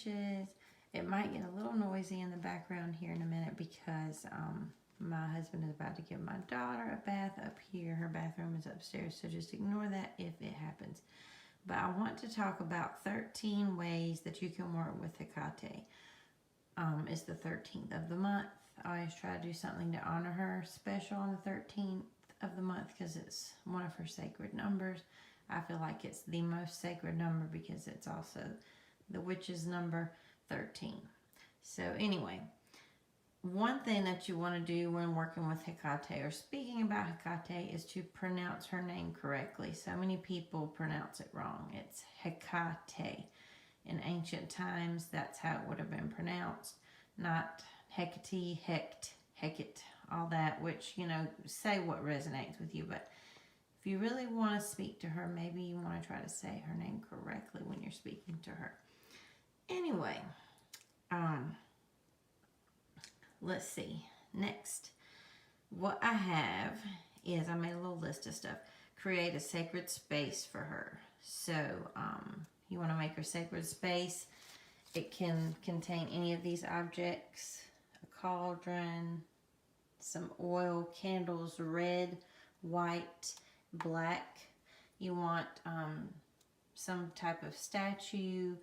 witches. It might get a little noisy in the background here in a minute because my husband is about to give my daughter a bath up here. Her bathroom is upstairs, so just ignore that if it happens. But I want to talk about 13 ways that you can work with Hecate. It's the 13th of the month. I always try to do something to honor her special on the 13th of the month because it's one of her sacred numbers. I feel like it's the most sacred number because it's also the witch's number 13. So anyway, one thing that you want to do when working with Hecate or speaking about Hecate is to pronounce her name correctly. So many people pronounce it wrong. It's Hecate. In ancient times, that's how it would have been pronounced, not Hecate, Hecate, all that, which, you know, say what resonates with you. But if you really want to speak to her, maybe you want to try to say her name correctly when you're speaking to her. Anyway, let's see. Next, what I have is I made a little list of stuff. Create a sacred space for her. So, you want to make her sacred space. It can contain any of these objects. A cauldron, some oil, candles, red, white, black. You want some type of statue,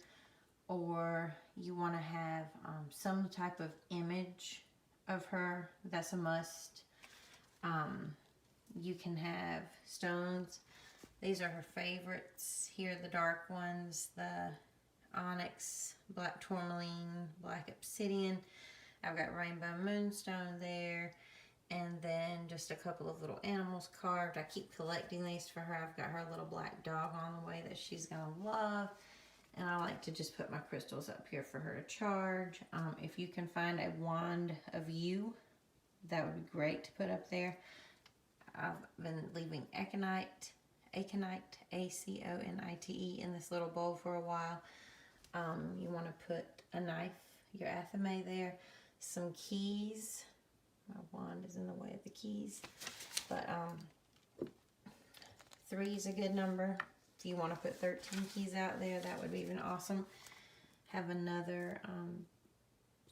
or you want to have some type of image of her. That's a must. You can have stones. These are her favorites. Here are the dark ones, the onyx, black tourmaline, black obsidian. I've got rainbow moonstone there. And then just a couple of little animals carved. I keep collecting these for her. I've got her little black dog on the way that she's going to love. And I like to just put my crystals up here for her to charge. If you can find a wand of you, that would be great to put up there. I've been leaving aconite, A-C-O-N-I-T-E, in this little bowl for a while. You want to put a knife, your athame there, some keys. My wand is in the way of the keys. But 3 is a good number. If you want to put 13 keys out there, that would be even awesome. Have another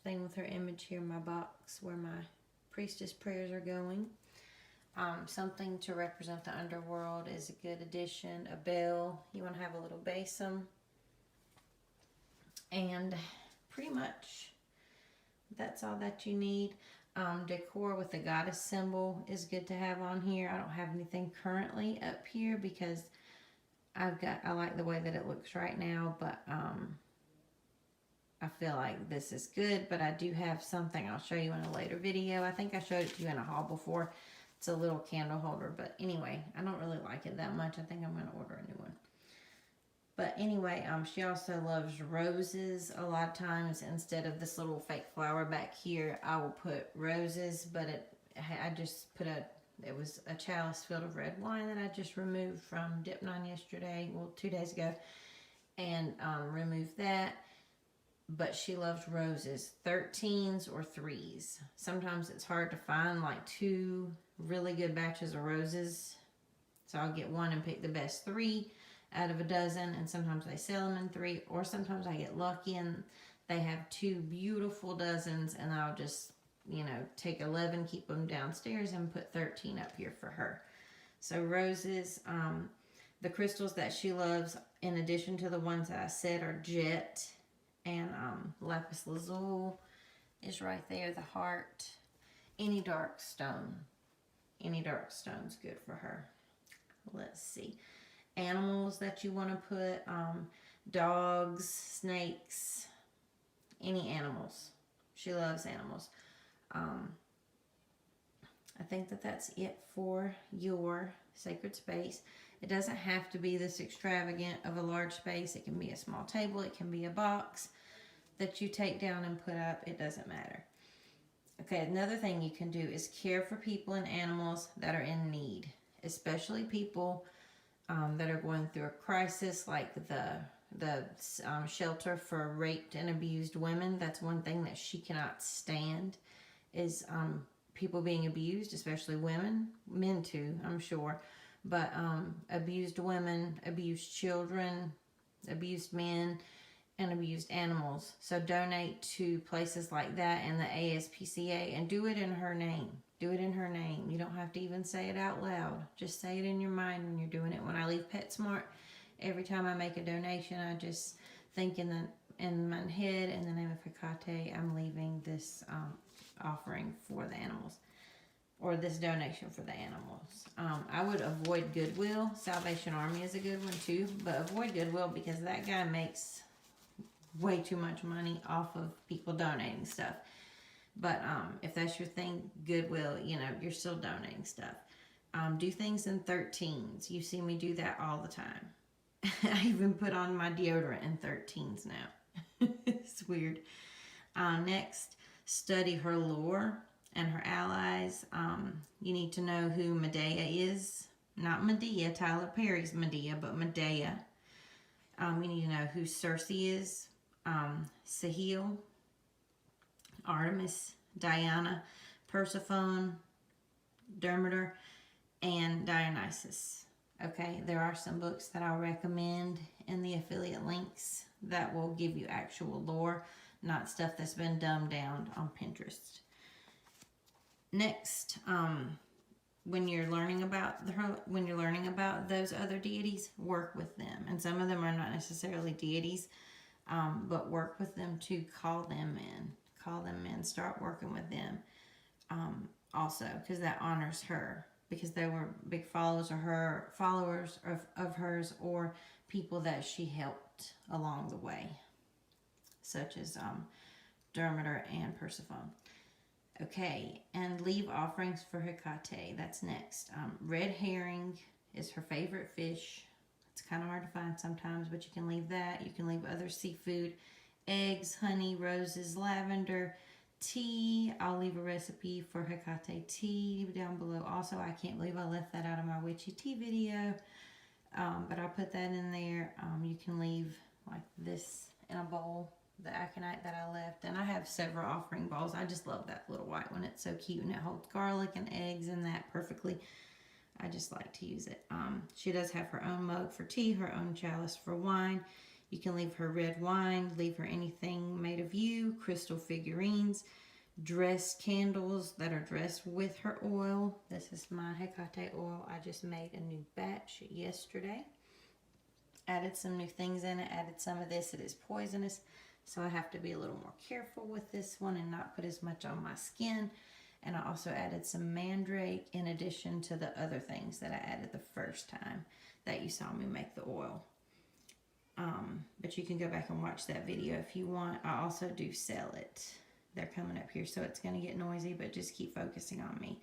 thing with her image here in my box where my priestess prayers are going. Something to represent the underworld is a good addition. A bell. You want to have a little basin. And pretty much that's all that you need. Decor with the goddess symbol is good to have on here. I don't have anything currently up here because I like the way that it looks right now, but I feel like this is good, but I do have something I'll show you in a later video. I think I showed it to you in a haul before. It's a little candle holder, but anyway, I don't really like it that much. I think I'm going to order a new one. But anyway, she also loves roses. A lot of times, instead of this little fake flower back here, I will put roses, but I just put it was a chalice filled of red wine that I just removed from Dip 9 yesterday, well, 2 days ago, and removed that. But she loves roses, 13s or 3s. Sometimes it's hard to find like 2 really good batches of roses. So I'll get one and pick the best 3 out of a dozen, and sometimes they sell them in 3, or sometimes I get lucky and they have 2 beautiful dozens, and I'll just, you know, take 11, keep them downstairs, and put 13 up here for her. So roses, the crystals that she loves, in addition to the ones that I said, are jet and lapis lazuli is right there, the heart. Any dark stone's good for her. Let's see. Animals that you want to put, dogs, snakes, any animals. She loves animals. I think that's it for your sacred space. It doesn't have to be this extravagant of a large space. It can be a small table. It can be a box that you take down and put up. It doesn't matter. Okay, another thing you can do is care for people and animals that are in need, especially people that are going through a crisis, like the shelter for raped and abused women. That's one thing that she cannot stand, is people being abused, especially women, men too, I'm sure, but abused women, abused children, abused men, and abused animals. So donate to places like that and the ASPCA, and do it in her name. Do it in her name. You don't have to even say it out loud. Just say it in your mind when you're doing it. When I leave PetSmart, every time I make a donation, I just think in my head, in the name of Hecate, I'm leaving this offering for the animals, or this donation for the animals. I would avoid Goodwill. Salvation Army is a good one too, but avoid Goodwill because that guy makes way too much money off of people donating stuff. But if that's your thing, Goodwill, you know, you're still donating stuff. Do things in 13s. You see me do that all the time. I even put on my deodorant in 13s now. It's weird. Next, study her lore and her allies. You need to know who Medea is. Not Medea, Tyler Perry's Medea, but Medea. You need to know who Circe is. Sahil, Artemis, Diana, Persephone, Demeter, and Dionysus. Okay, there are some books that I'll recommend in the affiliate links that will give you actual lore, not stuff that's been dumbed down on Pinterest. Next, when you're learning about those other deities, work with them. And some of them are not necessarily deities, but work with them to call them in. Start working with them. Also, because that honors her, because they were big followers of hers, or people that she helped along the way, such as Demeter and Persephone. Okay, and leave offerings for Hecate. That's next. Red herring is her favorite fish. It's kind of hard to find sometimes, but you can leave that. You can leave other seafood, eggs, honey, roses, lavender, tea. I'll leave a recipe for Hecate tea down below. Also, I can't believe I left that out of my witchy tea video, but I'll put that in there. You can leave like this in a bowl, the aconite that I left, and I have several offering bowls. I just love that little white one. It's so cute, and it holds garlic and eggs in that perfectly. I just like to use it. She does have her own mug for tea, her own chalice for wine. You can leave her red wine, leave her anything made of you, crystal figurines, dressed candles that are dressed with her oil. This is my Hecate oil. I just made a new batch yesterday. Added some new things in it, added some of this. It is poisonous, so I have to be a little more careful with this one and not put as much on my skin. And I also added some mandrake in addition to the other things that I added the first time that you saw me make the oil. But you can go back and watch that video if you want. I also do sell it. They're coming up here, so it's going to get noisy, but just keep focusing on me.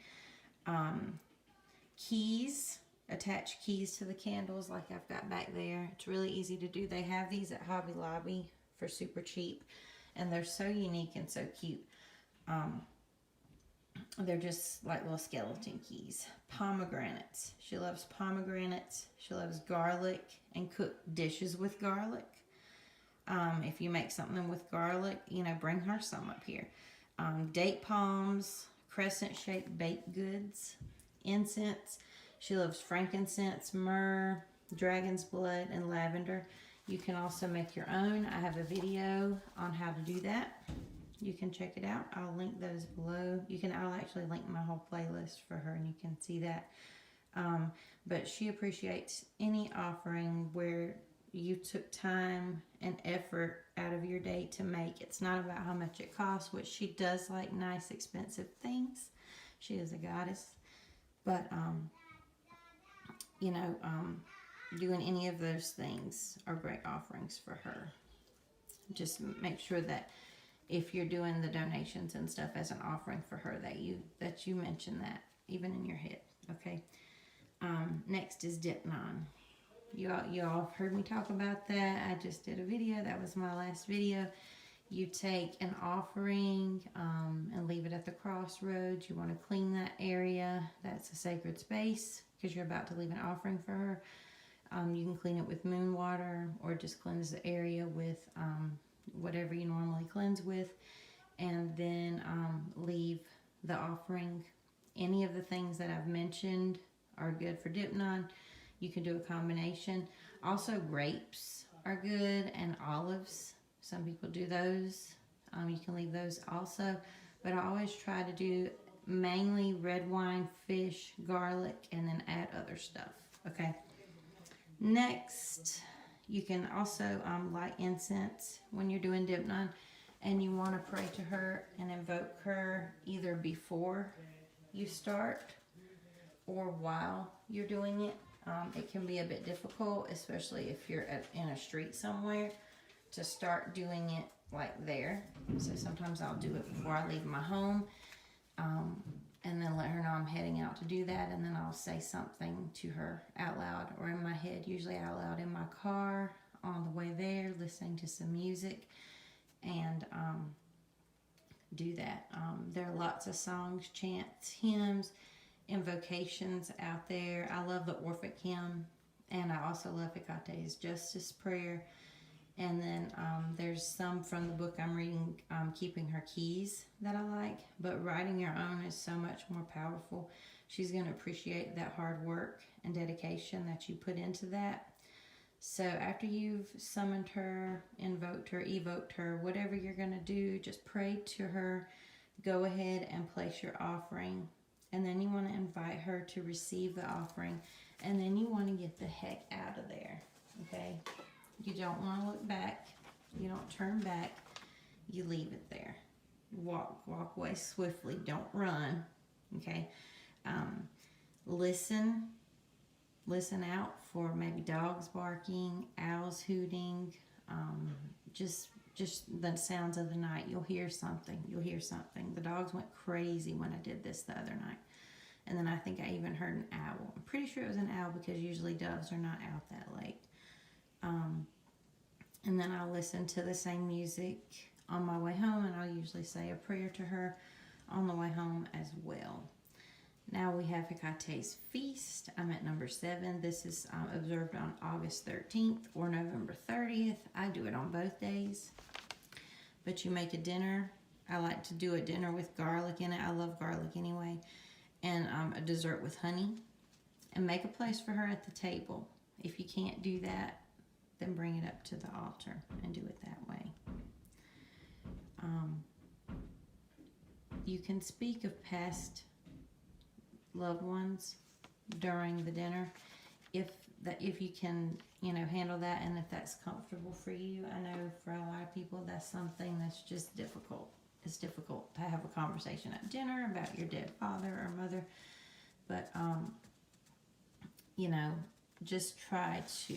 Keys. Attach keys to the candles like I've got back there. It's really easy to do. They have these at Hobby Lobby for super cheap, and they're so unique and so cute. They're just like little skeleton keys. Pomegranates. She loves pomegranates. She loves garlic and cooked dishes with garlic. If you make something with garlic, you know, bring her some up here. Date palms, crescent-shaped baked goods, incense. She loves frankincense, myrrh, dragon's blood, and lavender. You can also make your own. I have a video on how to do that. You can check it out. I'll link those below. I'll actually link my whole playlist for her, and you can see that. But she appreciates any offering where you took time and effort out of your day to make. It's not about how much it costs, which she does like nice, expensive things. She is a goddess. But, doing any of those things are great offerings for her. Just make sure that if you're doing the donations and stuff as an offering for her, that you mention that even in your head. Okay. Next is Dipnon. You all have heard me talk about that. I just did a video. That was my last video. You take an offering and leave it at the crossroads. You want to clean that area. That's a sacred space because you're about to leave an offering for her. You can clean it with moon water or just cleanse the area with whatever you normally cleanse with. And then leave the offering. Any of the things that I've mentioned are good for Dipnon. You can do a combination. Also, grapes are good and olives. Some people do those. You can leave those also. But I always try to do mainly red wine, fish, garlic, and then add other stuff. Okay. Next, you can also light incense when you're doing Dipnon, and you want to pray to her and invoke her either before you start or while you're doing it. It can be a bit difficult, especially if you're in a street somewhere, to start doing it like there. So sometimes I'll do it before I leave my home, and then let her know I'm heading out to do that, and then I'll say something to her out loud or in my head, usually out loud in my car on the way there, listening to some music, and do that. There are lots of songs, chants, hymns, invocations out there. I love the Orphic hymn, and I also love Hecate's Justice Prayer. And then there's some from the book I'm reading, Keeping Her Keys, that I like. But writing your own is so much more powerful. She's going to appreciate that hard work and dedication that you put into that. So after you've summoned her, invoked her, evoked her, whatever you're going to do, just pray to her. Go ahead and place your offering. And then you want to invite her to receive the offering. And then you want to get the heck out of there. Okay? You don't want to look back. You don't turn back. You leave it there. Walk away swiftly. Don't run. Okay? Listen out for maybe dogs barking, owls hooting, just the sounds of the night. You'll hear something. The dogs went crazy when I did this the other night. And then I think I even heard an owl. I'm pretty sure it was an owl because usually doves are not out that late. And then I'll listen to the same music on my way home, and I'll usually say a prayer to her on the way home as well. Now we have Hecate's feast. I'm at number 7. This is observed on August 13th or November 30th. I do it on both days. But you make a dinner. I like to do a dinner with garlic in it. I love garlic anyway. And a dessert with honey. And make a place for her at the table. If you can't do that, then bring it up to the altar and do it that way. You can speak of past loved ones during the dinner if you can handle that, and if that's comfortable for you. I know for a lot of people that's something that's just difficult. It's difficult to have a conversation at dinner about your dead father or mother, but just try to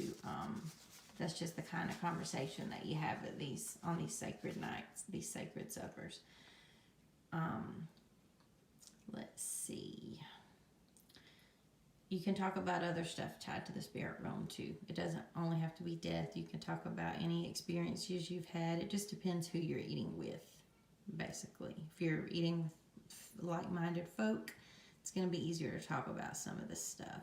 that's just the kind of conversation that you have at on these sacred nights, these sacred suppers. Let's see. You can talk about other stuff tied to the spirit realm too. It doesn't only have to be death. You can talk about any experiences you've had. It just depends who you're eating with, basically. If you're eating with like-minded folk, it's going to be easier to talk about some of this stuff.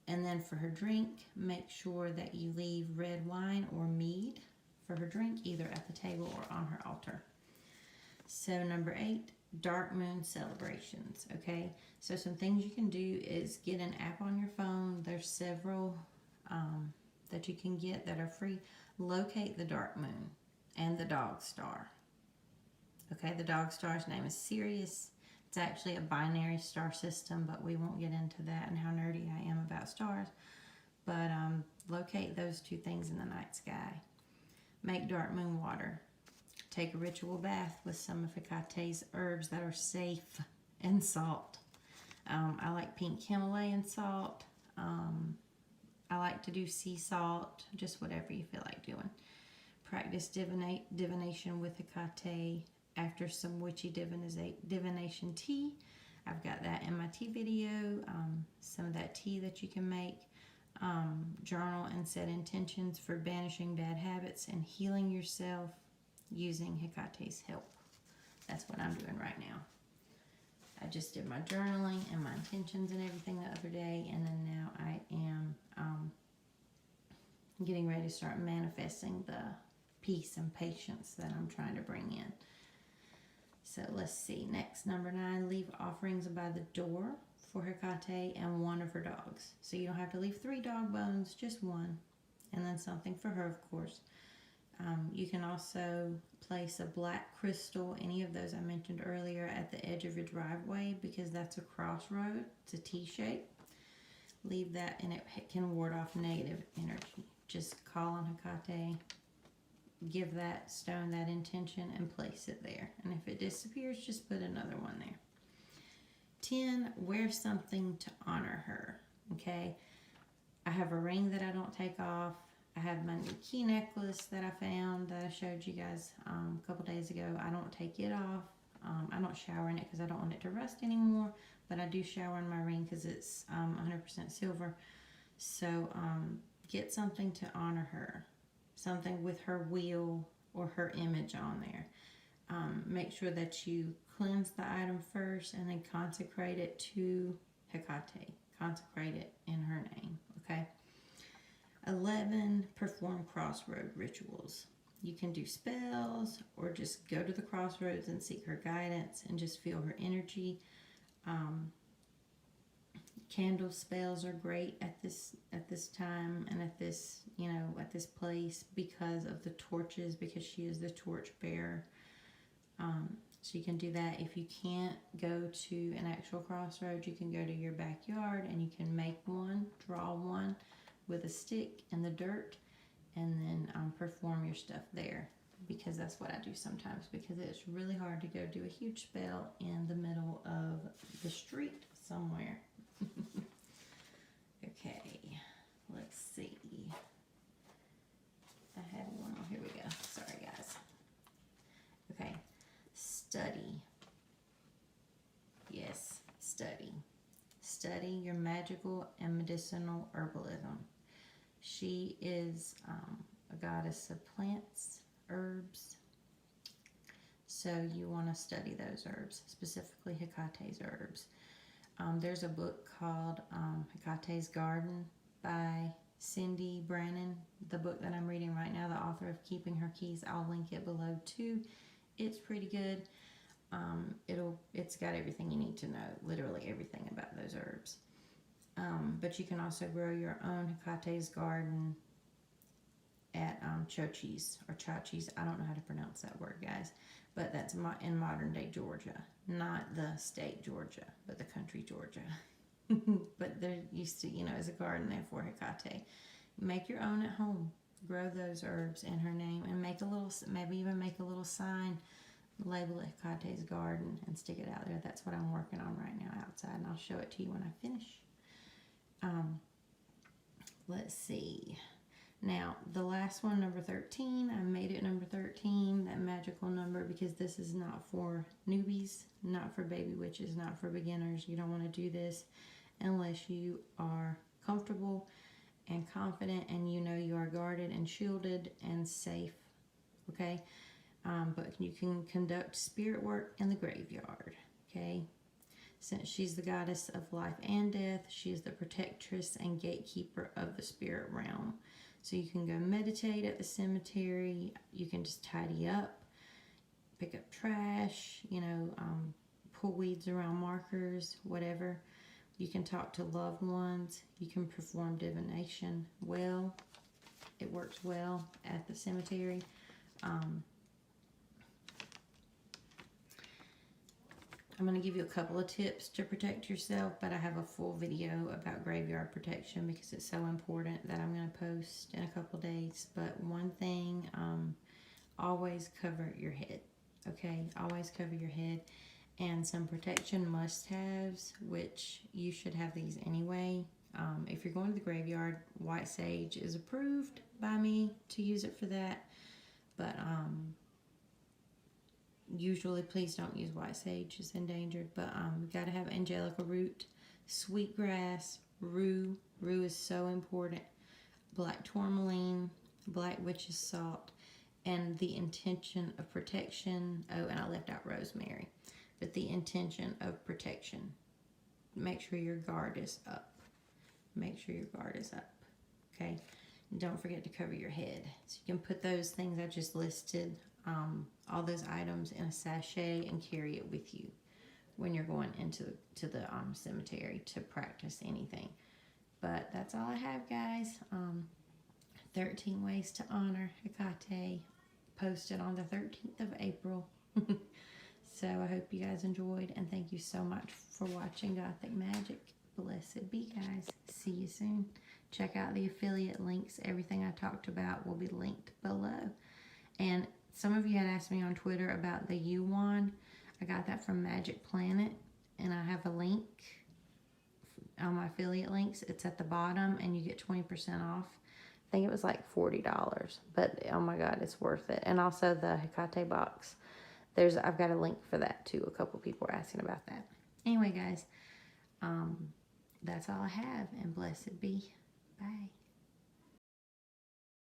And then for her drink, make sure that you leave red wine or mead for her drink, either at the table or on her altar. So number 8, dark moon celebrations, okay? So some things you can do is get an app on your phone. There's several that you can get that are free. Locate the dark moon and the dog star. Okay, the dog star's name is Sirius. It's actually a binary star system, but we won't get into that and how nerdy I am about stars. But locate those 2 things in the night sky. Make dark moon water. Take a ritual bath with some of Hecate's herbs that are safe and salt. I like pink Himalayan salt. I like to do sea salt, just whatever you feel like doing. Practice divination with Hecate after some witchy divination tea. I've got that in my tea video. Some of that tea that you can make. Journal and set intentions for banishing bad habits and healing yourself using Hecate's help. That's what I'm doing right now. I just did my journaling and my intentions and everything the other day, and then now I am getting ready to start manifesting the peace and patience that I'm trying to bring in. So let's see. Next, number 9, leave offerings by the door for Hecate and one of her dogs. So you don't have to leave 3 dog bones, just one. And then something for her, of course. You can also place a black crystal, any of those I mentioned earlier, at the edge of your driveway because that's a crossroad. It's a T shape. Leave that and it can ward off negative energy. Just call on Hecate, give that stone that intention, and place it there. And if it disappears, just put another one there. 10, wear something to honor her. Okay, I have a ring that I don't take off. I have my new key necklace that I found that I showed you guys a couple days ago. I don't take it off. I don't shower in it because I don't want it to rust anymore, but I do shower in my ring because it's 100% silver. So get something to honor her, something with her wheel or her image on there. Make sure that you cleanse the item first and then consecrate it to Hecate. Consecrate it in her name, okay? 11, perform crossroad rituals. You can do spells or just go to the crossroads and seek her guidance and just feel her energy. Candle spells are great at this time and at this, at this place because of the torches, because she is the torch bearer. So you can do that. If you can't go to an actual crossroad, you can go to your backyard and you can make one, draw one with a stick in the dirt, and then perform your stuff there, because that's what I do sometimes, because it's really hard to go do a huge spell in the middle of the street somewhere. Okay, let's see. I had one. Oh, here we go. Sorry, guys. Okay, study. Yes, study. Study your magical and medicinal herbalism. She is a goddess of plants, herbs. So you want to study those herbs, specifically Hecate's herbs. There's a book called Hecate's Garden by Cindy Brannon. The book that I'm reading right now, the author of Keeping Her Keys, I'll link it below too. It's pretty good. It's got everything you need to know, literally everything about those herbs. But you can also grow your own Hecate's Garden at Chochi's or Chachi's. I don't know how to pronounce that word, guys. But that's in modern day Georgia. Not the state Georgia, but the country Georgia. But there used to, is a garden there for Hecate. Make your own at home. Grow those herbs in her name and maybe even make a little sign. Label it Hecate's Garden and stick it out there. That's what I'm working on right now outside, and I'll show it to you when I finish. Let's see. Now, the last one, number 13, I made it number 13, that magical number, because this is not for newbies, not for baby witches, not for beginners. You don't want to do this unless you are comfortable and confident and you know you are guarded and shielded and safe, okay? But you can conduct spirit work in the graveyard, okay? Since she's the goddess of life and death, she is the protectress and gatekeeper of the spirit realm. So you can go meditate at the cemetery. You can just tidy up, pick up trash, pull weeds around markers, whatever. You can talk to loved ones. You can perform divination well. It works well at the cemetery. I'm going to give you a couple of tips to protect yourself, but I have a full video about graveyard protection because it's so important that I'm going to post in a couple days. But one thing, always cover your head, okay? Always cover your head. And some protection must-haves, which you should have these anyway. If you're going to the graveyard, white sage is approved by me to use it for that. But usually, please don't use white sage. It's endangered. But you got to have angelica root, sweetgrass, rue. Rue is so important. Black tourmaline, black witch's salt, and the intention of protection. Oh, and I left out rosemary. But the intention of protection. Make sure your guard is up. Make sure your guard is up. Okay? And don't forget to cover your head. So you can put those things I just listed, all those items in a sachet and carry it with you when you're going into the cemetery to practice anything. But that's all I have, guys. 13 Ways to Honor Hecate, posted on the 13th of April. So I hope you guys enjoyed, and thank you so much for watching Gothic Magic. Blessed be, guys. See you soon. Check out the affiliate links. Everything I talked about will be linked below. And some of you had asked me on Twitter about the U-wand. I got that from Magic Planet, and I have a link on my affiliate links. It's at the bottom, and you get 20% off. I think it was like $40, but oh my God, it's worth it. And also the Hecate box. I've got a link for that too. A couple people were asking about that. Anyway, guys, that's all I have, and blessed be. Bye.